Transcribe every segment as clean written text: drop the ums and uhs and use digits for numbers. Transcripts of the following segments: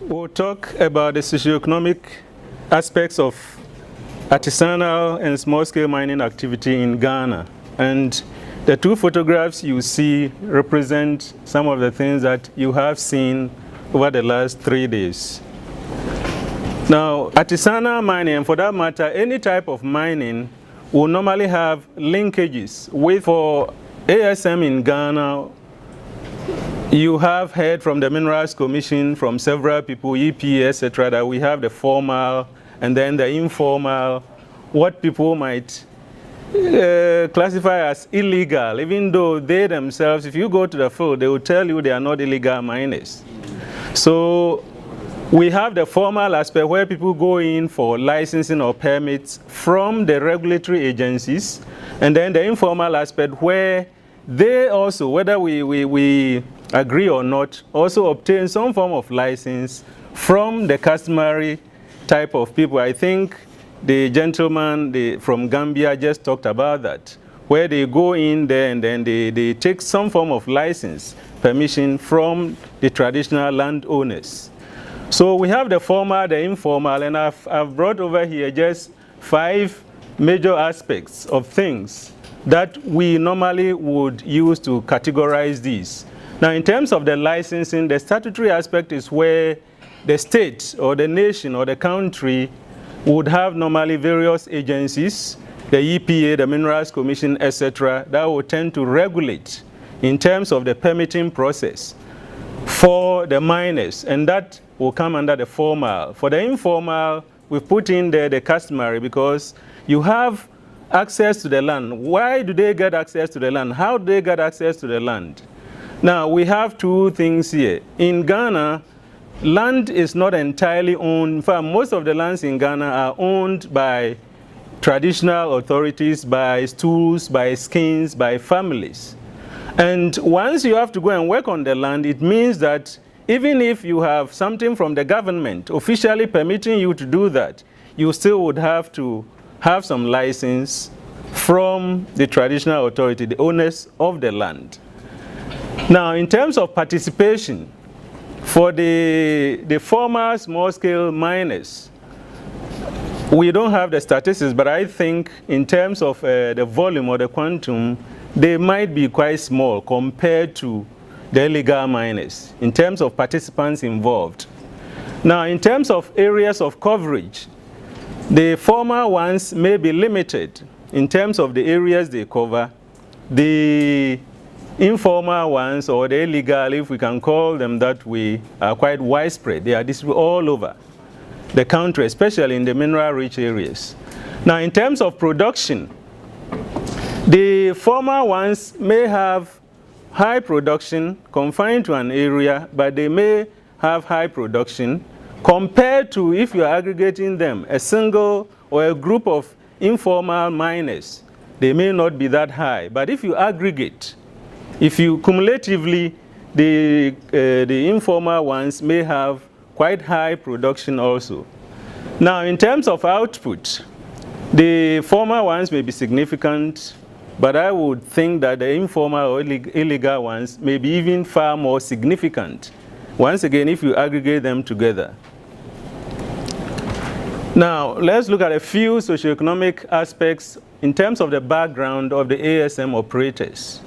We'll talk about the socioeconomic aspects of artisanal and small-scale mining activity in Ghana. And the two photographs you see represent some of the things that you have seen over the last 3 days. Now, artisanal mining, and for that matter, any type of mining, will normally have linkages with, for ASM in Ghana, you have heard from the Minerals Commission, from several people, EPA, etc., that we have the formal and then the informal, what people might classify as illegal, even though they themselves, if you go to the field, they will tell you they are not illegal miners. So we have the formal aspect where people go in for licensing or permits from the regulatory agencies, and then the informal aspect where they also, whether we agree or not, also obtain some form of license from the customary type of people. I think the gentleman from Gambia just talked about that, where they go in there and then they take some form of license, permission from the traditional landowners. So we have the formal, the informal, and I've brought over here just 5 major aspects of things that we normally would use to categorize these. Now, in terms of the licensing, the statutory aspect is where the state or the nation or the country would have normally various agencies, the EPA, the Minerals Commission, etc., that would tend to regulate in terms of the permitting process for the miners, and that will come under the formal. For the informal, we've put in there the customary, because you have access to the land. Why do they get access to the land? How do they get access to the land? Now, we have 2 things here. In Ghana, land is not entirely owned. In fact, most of the lands in Ghana are owned by traditional authorities, by stools, by skins, by families. And once you have to go and work on the land, it means that even if you have something from the government officially permitting you to do that, you still would have to have some license from the traditional authority, the owners of the land. Now, in terms of participation, for the former small-scale miners, we don't have the statistics, but I think in terms of the volume or the quantum, they might be quite small compared to the illegal miners in terms of participants involved. Now, in terms of areas of coverage, the former ones may be limited in terms of the areas they cover. The informal ones, or the illegal, if we can call them that way, are quite widespread. They are distributed all over the country, especially in the mineral-rich areas. Now, in terms of production, the former ones may have high production confined to an area, but they may have high production compared to, if you're aggregating them, a single or a group of informal miners. They may not be that high, but if you aggregate, if you cumulatively, the informal ones may have quite high production also. Now, in terms of output, the former ones may be significant, but I would think that the informal or illegal ones may be even far more significant, once again, if you aggregate them together. Now, let's look at a few socioeconomic aspects in terms of the background of the ASM operators.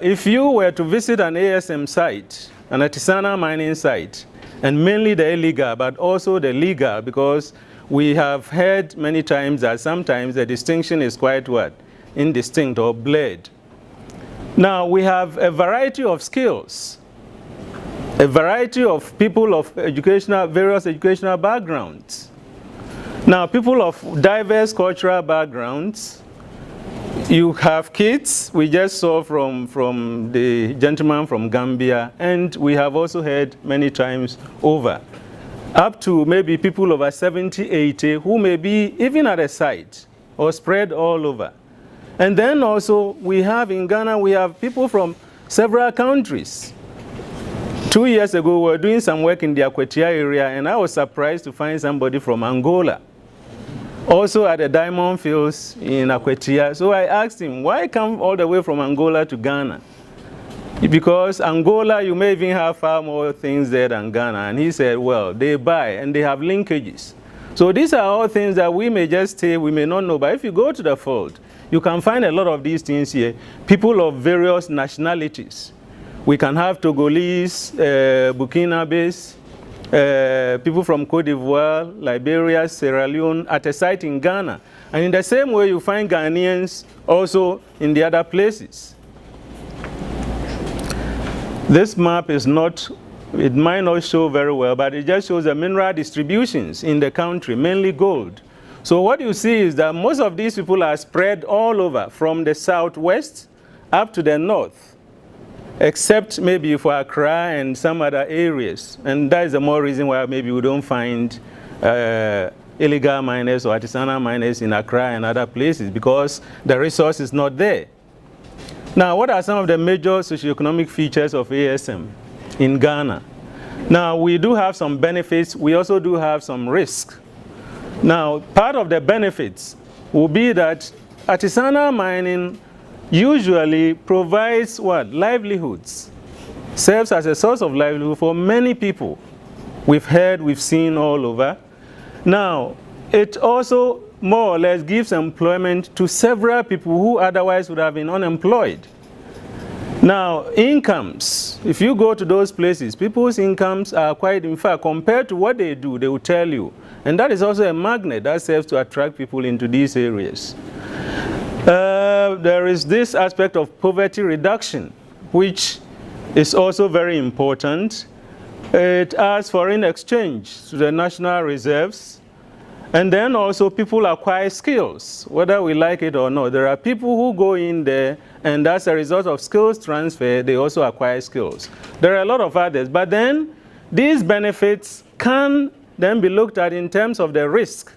If you were to visit an ASM site, an artisanal mining site, and mainly the illegal, but also the legal, because we have heard many times that sometimes the distinction is quite what? Indistinct or blurred. Now, we have a variety of skills, a variety of people of various educational backgrounds. Now, people of diverse cultural backgrounds. You have kids, we just saw from the gentleman from Gambia, and we have also heard many times over, up to maybe people over 70, 80, who may be even at a site or spread all over. And then also we have in Ghana, we have people from several countries. 2 years ago, we were doing some work in the Akwetia area, and I was surprised to find somebody from Angola, also at the diamond fields in Akwetia. So I asked him, why come all the way from Angola to Ghana? Because Angola, you may even have far more things there than Ghana. And he said, well, they buy and they have linkages. So these are all things that we may just say, we may not know. But if you go to the field, you can find a lot of these things here. People of various nationalities. We can have Togolese, Burkinabes, people from Cote d'Ivoire, Liberia, Sierra Leone, at a site in Ghana. And in the same way, you find Ghanaians also in the other places. This map is not, it might not show very well, but it just shows the mineral distributions in the country, mainly gold. So what you see is that most of these people are spread all over, from the southwest up to the north, except maybe for Accra and some other areas. And that is the more reason why maybe we don't find illegal miners or artisanal miners in Accra and other places, because the resource is not there. Now, what are some of the major socioeconomic features of ASM in Ghana? Now, we do have some benefits. We also do have some risks. Now, part of the benefits will be that artisanal mining usually provides what? Livelihoods. Serves as a source of livelihood for many people. We've heard, we've seen all over. Now, it also more or less gives employment to several people who otherwise would have been unemployed. Now, incomes, if you go to those places, people's incomes are quite, in fact, compared to what they do, they will tell you. And that is also a magnet that serves to attract people into these areas. There is this aspect of poverty reduction, which is also very important. It adds foreign exchange to the national reserves. And then also people acquire skills, whether we like it or not. There are people who go in there, and as a result of skills transfer, they also acquire skills. There are a lot of others. But then these benefits can then be looked at in terms of the risk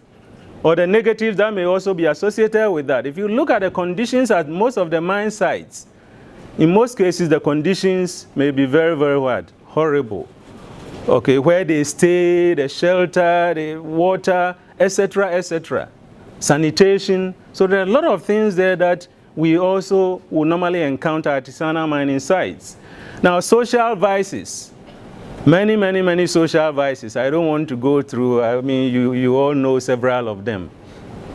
or the negatives that may also be associated with that. If you look at the conditions at most of the mine sites, in most cases the conditions may be very, very what? Horrible. Okay, where they stay, the shelter, the water, etc., etc. Sanitation. So there are a lot of things there that we also will normally encounter at artisanal mining sites. Now, social vices. Many, many, many social vices. I don't want to go through, I mean, you all know several of them.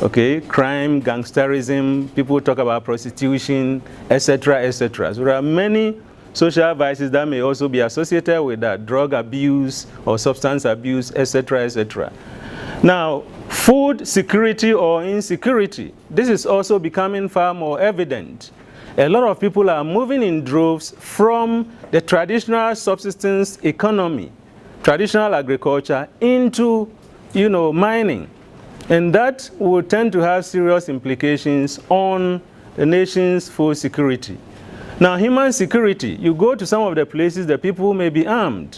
Okay, crime, gangsterism, people talk about prostitution, etc., etc. So there are many social vices that may also be associated with that, drug abuse or substance abuse, etc., etc. Now, food security or insecurity, this is also becoming far more evident. A lot of people are moving in droves from the traditional subsistence economy, traditional agriculture, into, mining. And that will tend to have serious implications on the nation's food security. Now, human security, you go to some of the places, the people may be armed.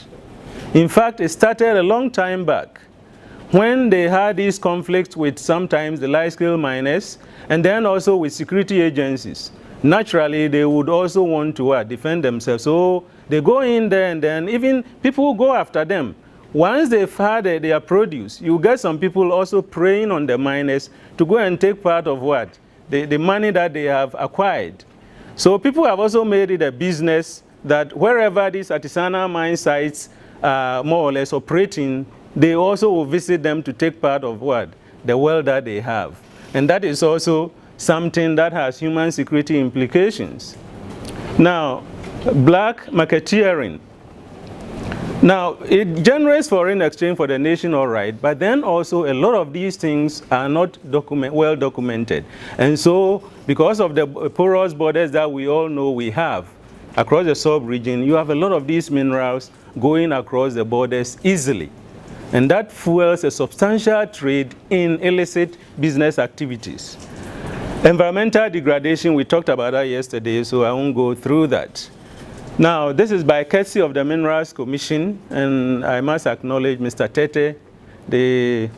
In fact, it started a long time back when they had these conflicts with sometimes the light-skilled miners, and then also with security agencies. Naturally, they would also want to defend themselves. So they go in there, and then even people who go after them, once they've had their produce, you get some people also preying on the miners to go and take part of what? The money that they have acquired. So people have also made it a business that wherever these artisanal mine sites are more or less operating, they also will visit them to take part of what? The wealth that they have. And that is also something that has human security implications. Now, black marketeering. Now, it generates foreign exchange for the nation, all right, but then also a lot of these things are not well documented. And so, because of the porous borders that we all know we have across the sub-region, you have a lot of these minerals going across the borders easily. And that fuels a substantial trade in illicit business activities. Environmental degradation, we talked about that yesterday, so I won't go through that. Now, this is by courtesy of the Minerals Commission, and I must acknowledge Mr. Tete, the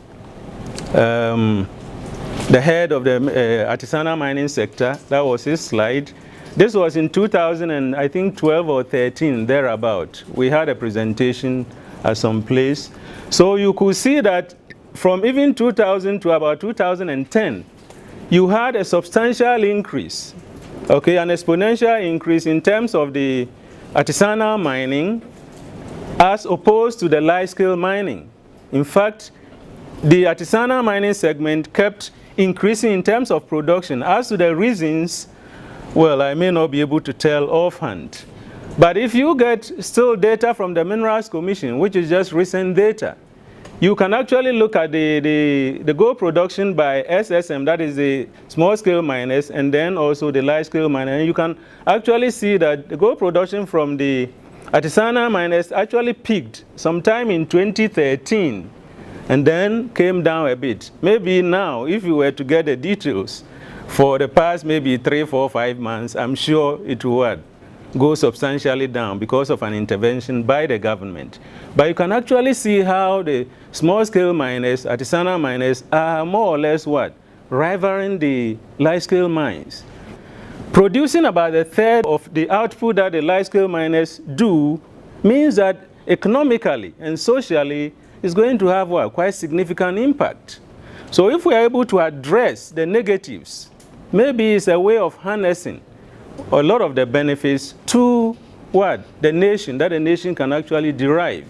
head of the artisanal mining sector. That was his slide. This was in 2012 or 13, thereabout. We had a presentation at some place. So you could see that from even 2000 to about 2010, you had a substantial increase, okay, an exponential increase in terms of the artisanal mining as opposed to the large-scale mining. In fact, the artisanal mining segment kept increasing in terms of production. As to the reasons, well, I may not be able to tell offhand. But if you get still data from the Minerals Commission, which is just recent data, you can actually look at the gold production by SSM, that is the small-scale miners, and then also the large-scale miners. And you can actually see that the gold production from the artisanal miners actually peaked sometime in 2013 and then came down a bit. Maybe now, if you were to get the details for the past maybe 3, 4, 5 months, I'm sure it would go substantially down because of an intervention by the government. But you can actually see how the small-scale miners, artisanal miners, are more or less what? Rivaling the large-scale mines. Producing about a third of the output that the large-scale miners do means that economically and socially it's going to have what? Quite significant impact. So if we are able to address the negatives, maybe it's a way of harnessing a lot of the benefits to what? The nation, that the nation can actually derive.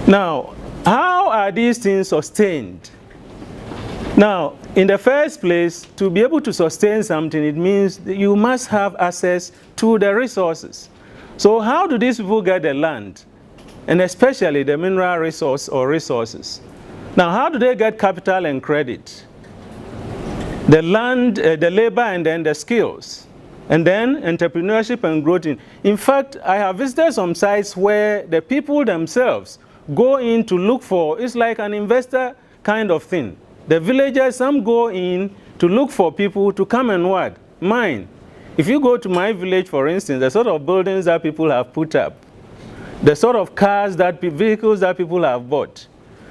Now, how are these things sustained? Now, in the first place, to be able to sustain something, it means that you must have access to the resources. So how do these people get the land? And especially the mineral resource or resources. Now, how do they get capital and credit? The land, the labor, and then the skills. And then entrepreneurship and growth. In fact, I have visited some sites where the people themselves go in to look for, it's like an investor kind of thing. The villagers, some go in to look for people to come and what? Mine. If you go to my village, for instance, the sort of buildings that people have put up, the sort of cars that, vehicles that people have bought.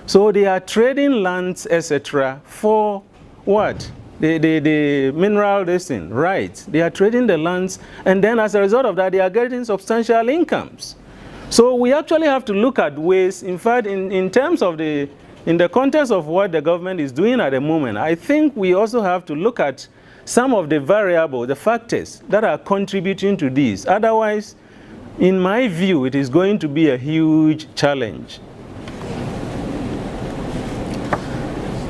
So they are trading lands, etc. for what? The mineral listing, right? They are trading the lands, and then as a result of that, they are getting substantial incomes. So we actually have to look at ways, in fact, in terms of in the context of what the government is doing at the moment, I think we also have to look at some of the variables, the factors that are contributing to this. Otherwise, in my view, it is going to be a huge challenge.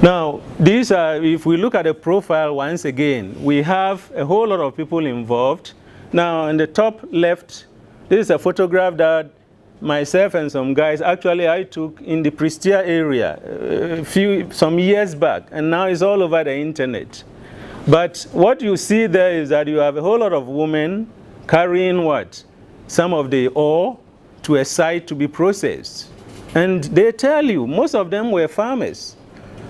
Now, these are, if we look at the profile once again, we have a whole lot of people involved. Now, in the top left, this is a photograph that myself and some guys, actually I took in the Prestia area some years back, and now it's all over the internet. But what you see there is that you have a whole lot of women carrying what? Some of the ore to a site to be processed. And they tell you, most of them were farmers,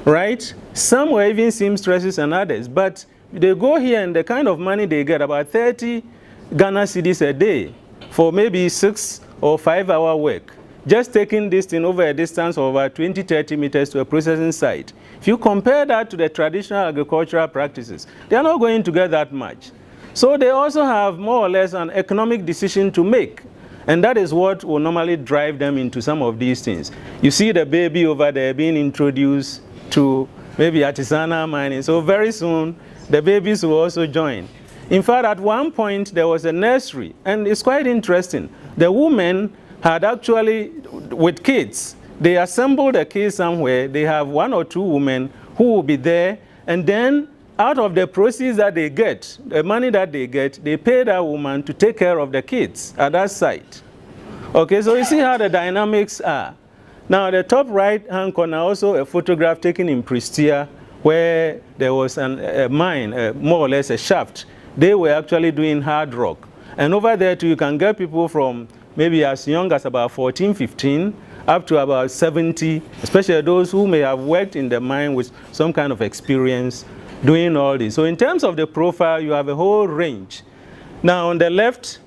right? Some were even seamstresses and others, but they go here and the kind of money they get, about 30 Ghana cedis a day for maybe 6 or 5 hour work. Just taking this thing over a distance of about 20, 30 meters to a processing site. If you compare that to the traditional agricultural practices, they are not going to get that much. So they also have more or less an economic decision to make. And that is what will normally drive them into some of these things. You see the baby over there being introduced to maybe artisanal mining. So very soon, the babies will also join. In fact, at one point, there was a nursery. And it's quite interesting. The women had actually, with kids, they assembled the kids somewhere. They have 1 or 2 women who will be there. And then out of the proceeds that they get, the money that they get, they pay that woman to take care of the kids at that site. Okay, so you see how the dynamics are. Now, the top right-hand corner, also a photograph taken in Prestia, where there was a mine, more or less a shaft. They were actually doing hard rock. And over there, too, you can get people from maybe as young as about 14, 15, up to about 70, especially those who may have worked in the mine with some kind of experience doing all this. So in terms of the profile, you have a whole range. Now on the left,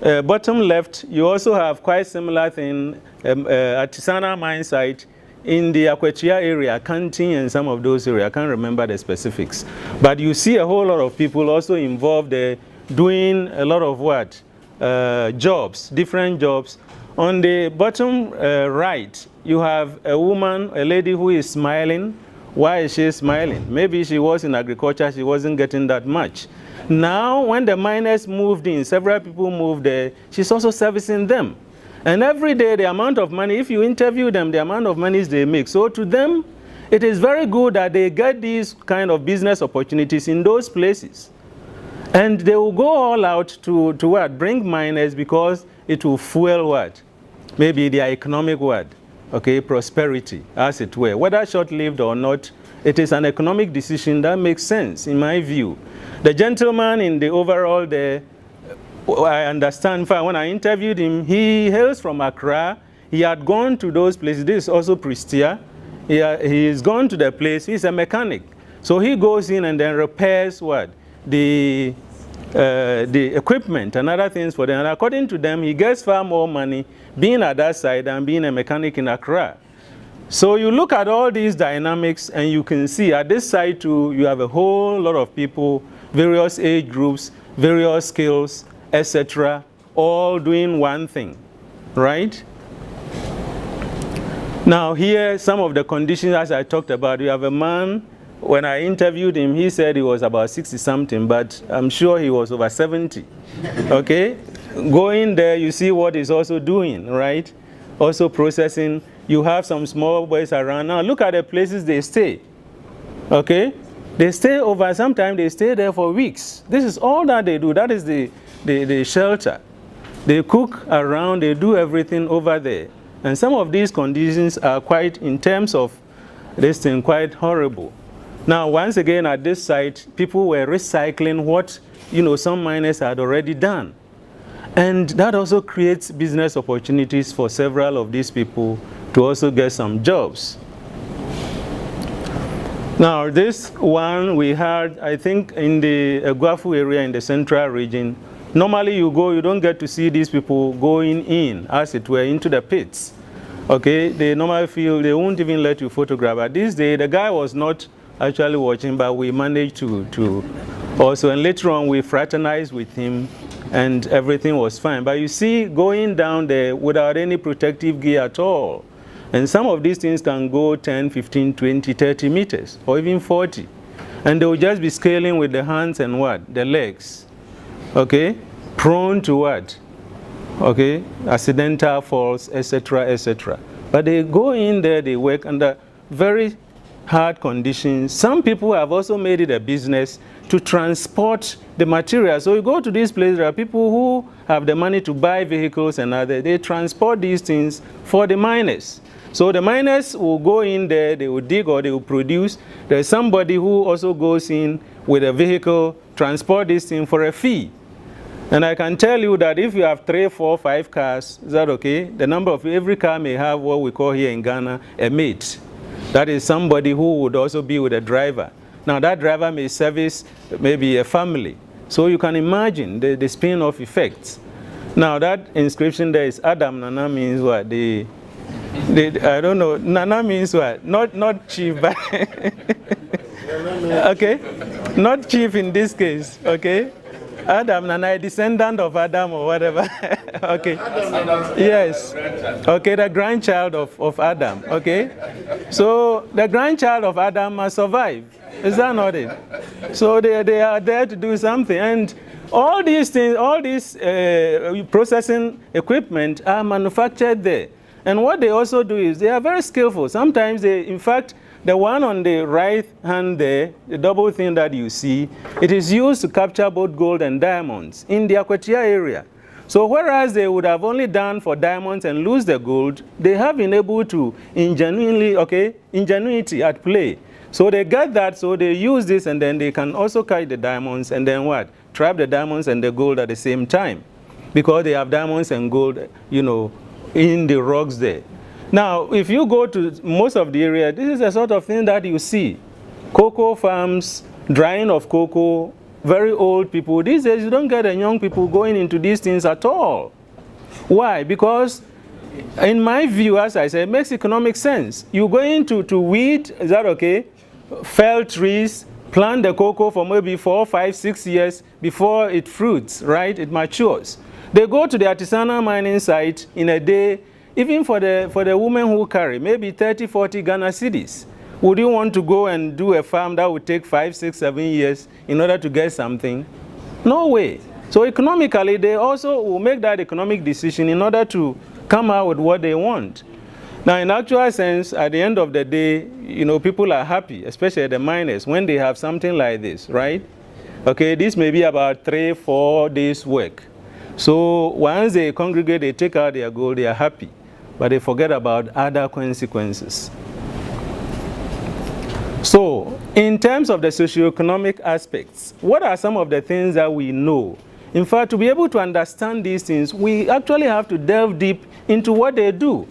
bottom left, you also have quite similar thing, artisanal mine site in the Aquatia area, Kanting and some of those areas. I can't remember the specifics. But you see a whole lot of people also involved there doing a lot of what? Jobs, different jobs. On the bottom right, you have a woman, a lady who is smiling Why is she smiling? Maybe she was in agriculture, she wasn't getting that much. Now, when the miners moved in, several people moved there, she's also servicing them. And every day, the amount of money, if you interview them, the amount of money they make. So to them, it is very good that they get these kind of business opportunities in those places. And they will go all out to what? Bring miners, because it will fuel what? Maybe their economic what? Okay, prosperity, as it were. Whether short-lived or not, it is an economic decision that makes sense, in my view. The gentleman in the overall there, I understand, when I interviewed him, he hails from Accra. He had gone to those places. This is also Prestia. He's gone to the place. He's a mechanic. So he goes in and then repairs what? The equipment and other things for them. And according to them, he gets far more money being at that side than being a mechanic in Accra. So you look at all these dynamics and you can see at this side too, you have a whole lot of people, various age groups, various skills, etc., all doing one thing, right? Now here, some of the conditions as I talked about, you have a man, when I interviewed him, he said he was about 60-something, but I'm sure he was over 70, okay? Going there, you see what he's also doing, right? Also processing. You have some small boys around. Now look at the places they stay, okay? They stay over, sometimes they stay there for weeks. This is all that they do. That is the shelter. They cook around, they do everything over there. And some of these conditions are quite, in terms of this thing, quite horrible. Now, once again, at this site, people were recycling what, some miners had already done. And that also creates business opportunities for several of these people to also get some jobs. Now, this one we had, I think, in the Guafu area in the central region. Normally you go, you don't get to see these people going in, as it were, into the pits. Okay, they normally feel they won't even let you photograph. But this day, the guy was not actually watching, but we managed to also, and later on we fraternized with him and everything was fine. But you see, going down there without any protective gear at all, and some of these things can go 10, 15, 20, 30 meters, or even 40. And they will just be scaling with the hands and what? The legs. Okay? Prone to what? Okay? Accidental falls, etc., etc. But they go in there, they work under very hard conditions. Some people have also made it a business to transport the material. So you go to these places, there are people who have the money to buy vehicles and other. They transport these things for the miners. So the miners will go in there, they will dig or they will produce. There's somebody who also goes in with a vehicle, transport this thing for a fee. And I can tell you that if you have 3, 4, 5 cars, is that okay? The number of every car may have what we call here in Ghana a mate. That is somebody who would also be with a driver. Now that driver may service maybe a family. So you can imagine the spin-off effects. Now that inscription there is Adam Nana means what? I don't know. Nana means what? Not chief, but okay? Not chief in this case, okay? Adam Nana, a descendant of Adam or whatever. Okay. Yes. Okay, the grandchild of Adam. Okay. So the grandchild of Adam must survive. Is that not it? So they are there to do something. And all these things, all these processing equipment are manufactured there. And what they also do is they are very skillful. Sometimes they, in fact, the one on the right hand there, the double thing that you see, it is used to capture both gold and diamonds in the Akwatia area. So whereas they would have only done for diamonds and lose the gold, they have been able to ingenuity at play. So they get that, so they use this and then they can also carry the diamonds and then what? Trap the diamonds and the gold at the same time. Because they have diamonds and gold, in the rocks there. Now, if you go to most of the area, this is the sort of thing that you see. Cocoa farms, drying of cocoa, very old people. These days, you don't get the young people going into these things at all. Why? Because, in my view, as I said, it makes economic sense. You go into weed, is that okay? Fell trees, plant the cocoa for maybe 4, 5, 6 years before it fruits, right? It matures. They go to the artisanal mining site in a day, even for the women who carry, maybe 30, 40 Ghana cedis. Would you want to go and do a farm that would take 5, 6, 7 years in order to get something? No way. So economically, they also will make that economic decision in order to come out with what they want. Now, in actual sense, at the end of the day, you know, people are happy, especially the miners, when they have something like this, right? Okay, this may be about 3, 4 days work. So once they congregate, they take out their gold, they are happy, but they forget about other consequences. So, in terms of the socioeconomic aspects, what are some of the things that we know? In fact, to be able to understand these things, we actually have to delve deep into what they do.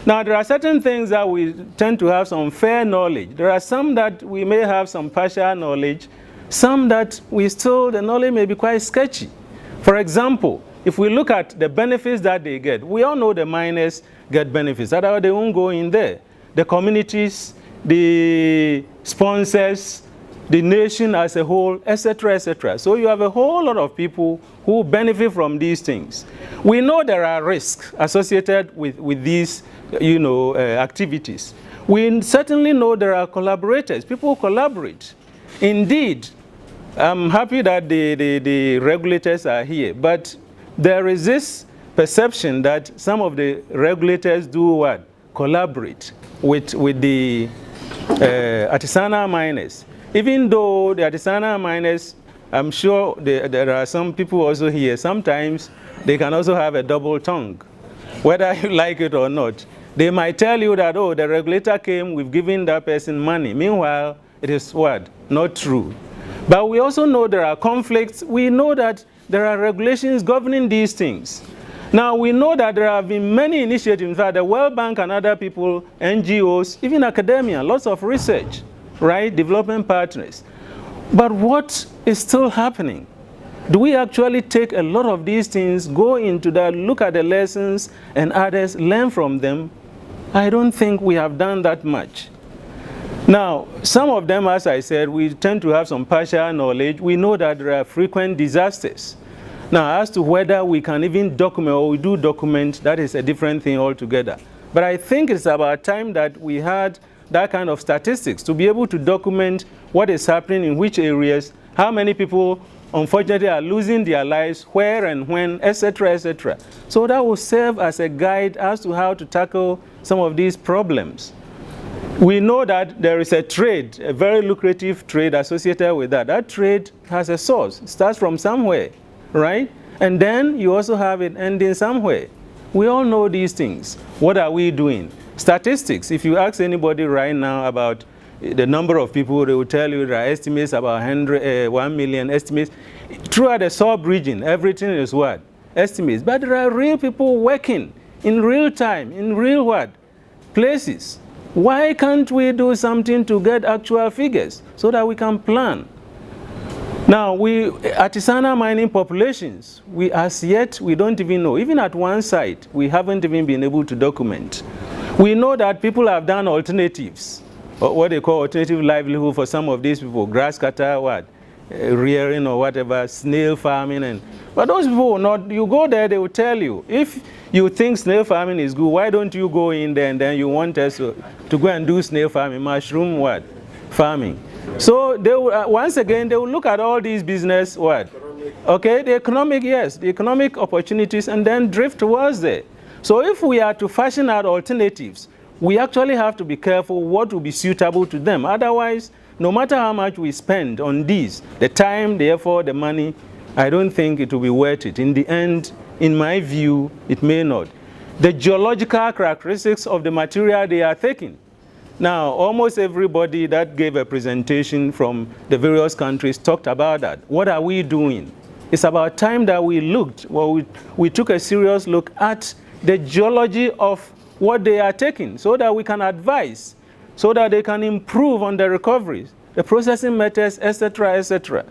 Now, there are certain things that we tend to have some fair knowledge. There are some that we may have some partial knowledge, some that the knowledge may be quite sketchy. For example, if we look at the benefits that they get, we all know the miners get benefits, otherwise they won't go in there. The communities, the sponsors, the nation as a whole, etc., etc. So you have a whole lot of people who benefit from these things. We know there are risks associated with these, you know, activities. We certainly know there are collaborators. People collaborate. Indeed, I'm happy that the regulators are here, but there is this perception that some of the regulators do what? Collaborate with the artisanal miners. Even though the artisanal miners, I'm sure there are some people also here, sometimes they can also have a double tongue, whether you like it or not. They might tell you that, oh, the regulator came, we've given that person money. Meanwhile, it is what? Not true. But we also know there are conflicts. We know that there are regulations governing these things. Now, we know that there have been many initiatives, in fact, the World Bank and other people, NGOs, even academia, lots of research, right? Development partners. But what is still happening? Do we actually take a lot of these things, go into that, look at the lessons and others, learn from them? I don't think we have done that much. Now, some of them, as I said, we tend to have some partial knowledge. We know that there are frequent disasters. Now, as to whether we can even document or we do document, that is a different thing altogether. But I think it's about time that we had that kind of statistics to be able to document what is happening in which areas, how many people, unfortunately, are losing their lives, where and when, etc., etc. So that will serve as a guide as to how to tackle some of these problems. We know that there is a trade, a very lucrative trade associated with that. That trade has a source. It starts from somewhere, right? And then you also have it ending somewhere. We all know these things. What are we doing? Statistics. If you ask anybody right now about the number of people, they will tell you there are estimates about 1 million estimates. Throughout the sub-region, everything is what? Estimates. But there are real people working in real time, in real what? Places. Why can't we do something to get actual figures so that we can plan? Now, artisanal mining populations, as yet, we don't even know. Even at one site, we haven't even been able to document. We know that people have done alternatives, or what they call alternative livelihood for some of these people, grass cutter, rearing or whatever, snail farming. But those people will not, you go there, they will tell you, if you think snail farming is good, why don't you go in there and then you want us to go and do snail farming, mushroom farming. So they will, once again, they will look at all these business Okay, the economic opportunities and then drift towards there. So if we are to fashion out alternatives, we actually have to be careful what will be suitable to them. Otherwise, no matter how much we spend on these, the time, the effort, the money, I don't think it will be worth it. In the end, in my view, it may not. The geological characteristics of the material they are taking. Now, almost everybody that gave a presentation from the various countries talked about that. What are we doing? It's about time that we looked, we took a serious look at the geology of what they are taking so that we can advise, so that they can improve on the recoveries, the processing methods, etc., etc.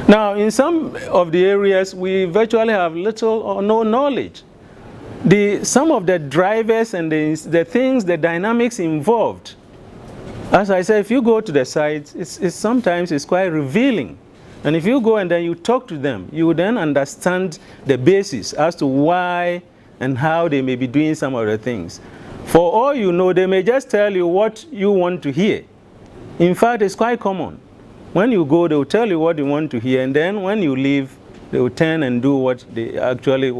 Now, in some of the areas, we virtually have little or no knowledge. Some of the drivers and the things, the dynamics involved, as I said, if you go to the sites, sometimes it's quite revealing. And if you go and then you talk to them, you will then understand the basis as to why and how they may be doing some of the things. For all you know, they may just tell you what you want to hear. In fact, it's quite common. When you go, they will tell you what you want to hear, and then when you leave, they will turn and do what they actually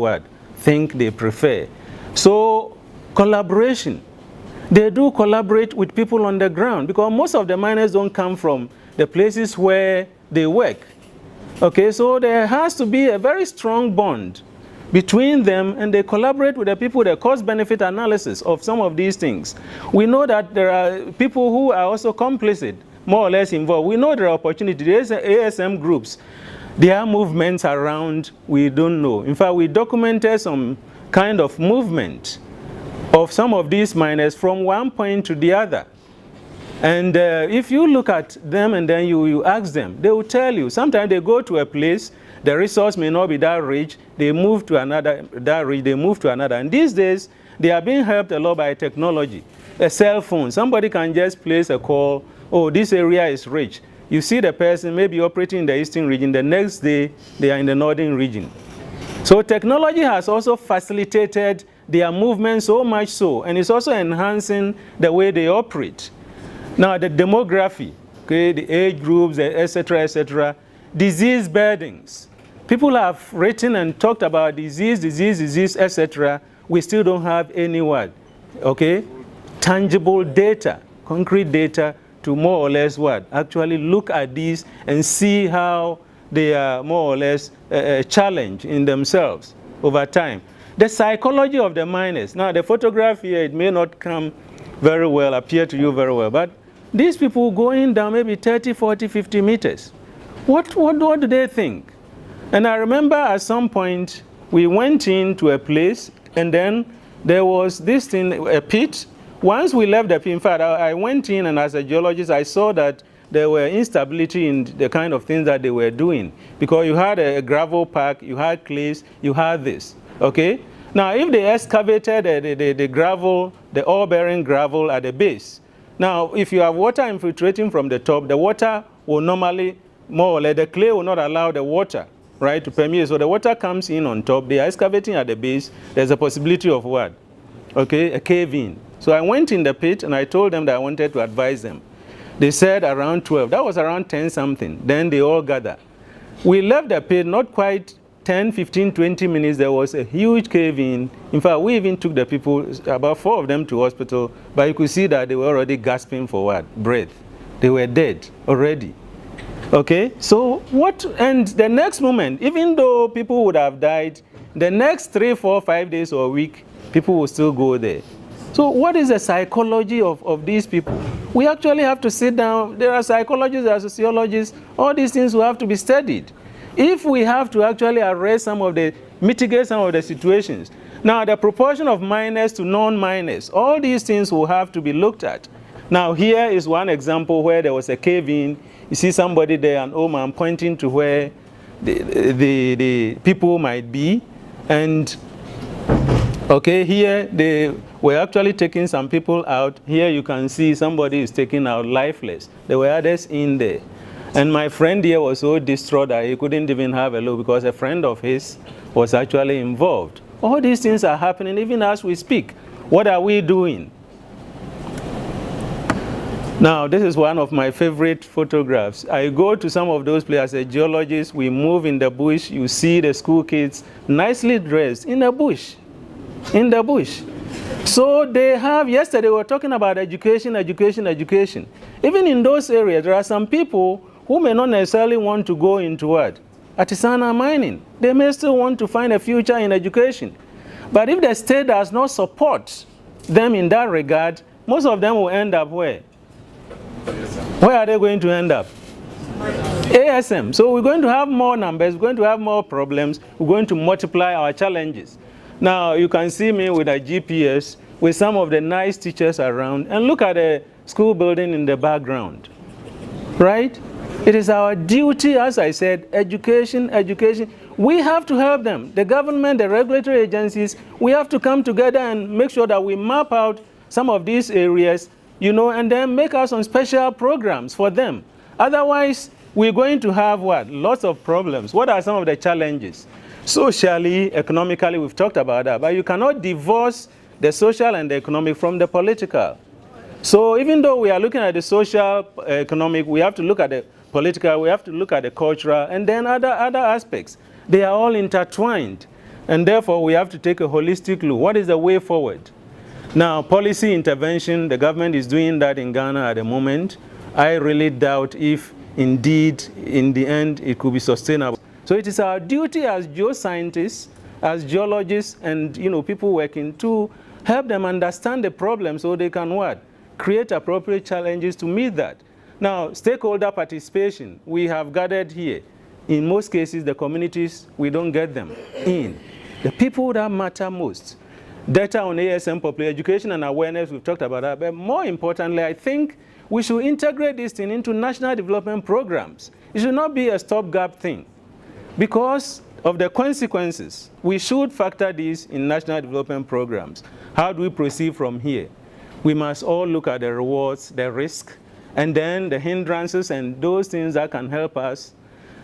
think they prefer. So, collaboration. They do collaborate with people on the ground, because most of the miners don't come from the places where they work. Okay, so there has to be a very strong bond between them, and they collaborate with the people, the cost-benefit analysis of some of these things. We know that there are people who are also complicit, more or less involved. We know there are opportunities. There is ASM groups. There are movements around we don't know. In fact, we documented some kind of movement of some of these miners from one point to the other. And if you look at them and then you ask them, they will tell you. Sometimes they go to a place, the resource may not be that rich, they move to another, that rich, they move to another. And these days, they are being helped a lot by technology. A cell phone, somebody can just place a call, oh, this area is rich. You see the person maybe operating in the eastern region, the next day they are in the northern region. So technology has also facilitated their movement so much so, and it's also enhancing the way they operate. Now the demography, okay, the age groups, etc., disease burdens. People have written and talked about disease, etc. We still don't have any word, okay? Tangible data, concrete data to more or less actually look at these and see how they are more or less a challenge in themselves over time. The psychology of the miners. Now the photograph here, it may not come very well, appear to you very well, but these people going down maybe 30, 40, 50 meters. What do they think? And I remember at some point, we went into a place, and then there was this thing, a pit. Once we left the pit, in fact, I went in, and as a geologist, I saw that there were instability in the kind of things that they were doing. Because you had a gravel pack, you had clays, you had this, okay? Now, if they excavated the gravel, the ore-bearing gravel at the base, now, if you have water infiltrating from the top, the water will normally, more or less, the clay will not allow the water, right, to permeate. So the water comes in on top. They are excavating at the base. There's a possibility of what? Okay, a cave-in. So I went in the pit, and I told them that I wanted to advise them. They said around 12. That was around 10-something. Then they all gathered. We left the pit, not quite 10, 15, 20 minutes, there was a huge cave-in. In fact, we even took the people, about 4 of them, to hospital, but you could see that they were already gasping for breath. They were dead already. Okay, so and the next moment, even though people would have died, the next 3, 4, 5 days or a week, people will still go there. So what is the psychology of these people? We actually have to sit down. There are psychologists, there are sociologists, all these things will have to be studied. If we have to actually mitigate some of the situations. Now, the proportion of miners to non-miners, all these things will have to be looked at. Now, here is one example where there was a cave-in. You see somebody there, an old man, pointing to where the people might be. And, okay, here they were actually taking some people out. Here you can see somebody is taken out lifeless. There were others in there. And my friend here was so distraught that he couldn't even have a look because a friend of his was actually involved. All these things are happening even as we speak. What are we doing? Now, this is one of my favorite photographs. I go to some of those places as a geologist. We move in the bush. You see the school kids nicely dressed in the bush. In the bush. So they have, yesterday we were talking about education. Even in those areas, there are some people who may not necessarily want to go into artisanal mining. They may still want to find a future in education. But if the state does not support them in that regard, most of them will end up where? Where are they going to end up? ASM. So we're going to have more numbers, we're going to have more problems, we're going to multiply our challenges. Now, you can see me with a GPS, with some of the nice teachers around, and look at the school building in the background, right? It is our duty, as I said, education. We have to help them. The government, the regulatory agencies, we have to come together and make sure that we map out some of these areas, and then make us some special programs for them. Otherwise, we're going to have lots of problems. What are some of the challenges? Socially, economically, we've talked about that, but you cannot divorce the social and the economic from the political. So even though we are looking at the social, economic, we have to look at the political, we have to look at the cultural, and then other aspects. They are all intertwined. And therefore, we have to take a holistic look. What is the way forward? Now, policy intervention, the government is doing that in Ghana at the moment. I really doubt if, indeed, in the end, it could be sustainable. So it is our duty as geoscientists, as geologists, and people working to help them understand the problem so they can what? Create appropriate challenges to meet that. Now, stakeholder participation, we have gathered here. In most cases, the communities, we don't get them in. The people that matter most. Data on ASM, popular education and awareness, we've talked about that. But more importantly, I think we should integrate this thing into national development programs. It should not be a stopgap thing. Because of the consequences, we should factor this in national development programs. How do we proceed from here? We must all look at the rewards, the risk, and then the hindrances and those things that can help us.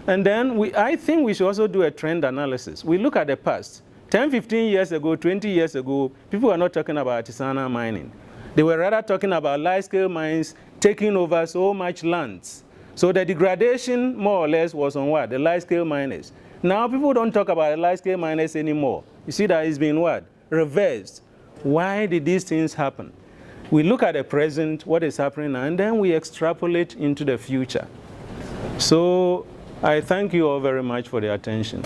And then I think we should also do a trend analysis. We look at the past. 10, 15 years ago, 20 years ago, people were not talking about artisanal mining. They were rather talking about large-scale mines taking over so much lands. So the degradation, more or less, was on what? The large-scale miners. Now people don't talk about the large-scale miners anymore. You see that it's been what? Reversed. Why did these things happen? We look at the present, what is happening now, and then we extrapolate into the future. So I thank you all very much for the attention.